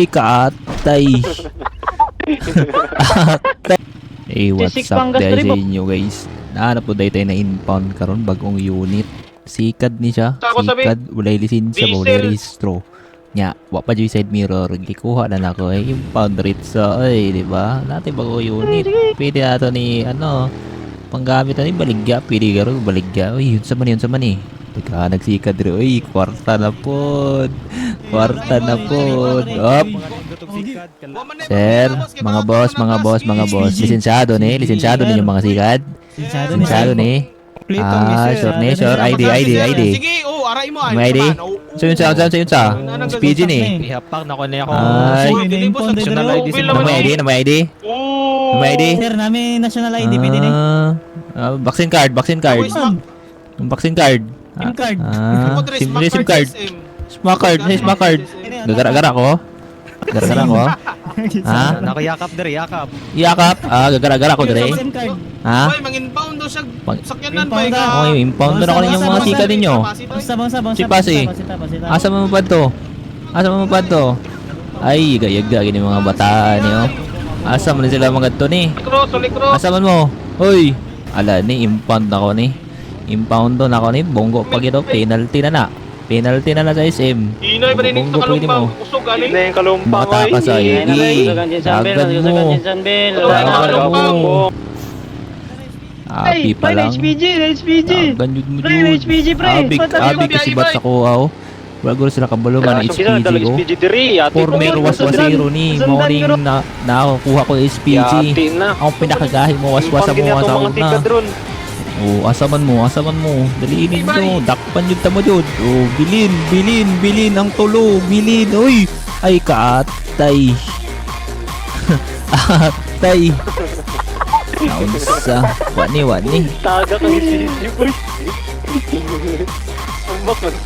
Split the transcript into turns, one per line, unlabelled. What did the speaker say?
Katay. Hey, what's up guys sa inyo guys? Nahanap po tayo na inbound karon bagong unit. Sikad ni siya. Sikad, walay lisensya, walay registro. Nya, wa pa dyan side mirror. Gikuha na nako ay impound rate sa ay, di ba? Natin bagong unit. Pwede nato ni ano, panggamit na ni baligya. Pwede garo baligya. Uy, yun sa man eh. Teka, nagsikad rin. Uy, kwarta na po. Kwarta na po. Up. Sir, mga boss. Lisensyado ni yung mga sikad. Lisensyado ni. Sure. ID.
Sige, aray mo.
May ID? So yun sa. SPG ni.
Ihapak na ko na ako.
Ay.
National ID.
Na may ID?
Sir, namin national ID, pwede na.
Vaccine card. Vaccine card.
SIM card.
SIM card. Sma card. Gagara ko. Ha?
Nakayakap dere, yakap.
Iyakap. Gagara ko dire.
SIM card.
Ha?
Ay, mang-inbound daw siya. Sakyanan ba
Inbound
ikaw?
daw.
Okay, impound na ako yung mga sika ninyo.
Bangsa.
Si Pasi. Asa mo pa to? Ay, gayag gini mga bataan niyo. Asa mo sila mga to ni?
Likro.
Asa man mo? Hoy. Ala ni impound ako ni. Impound na ako ni. Bonggo pag ito. Penalty na sa SM.
Inay ba rin ito kalumpang? Usog galing?
Hindi yung kalumpang,
Mata ka sa igi. Agad mo. Abi pa lang.
HPG.
Ganyan mo
Pre,
yun.
HPG, pre.
Abi kasi ba't sa kuha oh. Wala ko sila kabalo man HPG oh.
HPG diri.
Former waswasero ni morning na nakukuha ko SPG.
Yati na.
Ang pinakagahi mo waswasa mo sa una. Oh, asaman mo. Daliinin mo. Dakpan yun tamo yun. Oh, bilin ang tulo. Bilin. Uy. Ay, kaatay. Atay. Naunsa. Wani.
Taga kang HPG, boy. Ang bakit?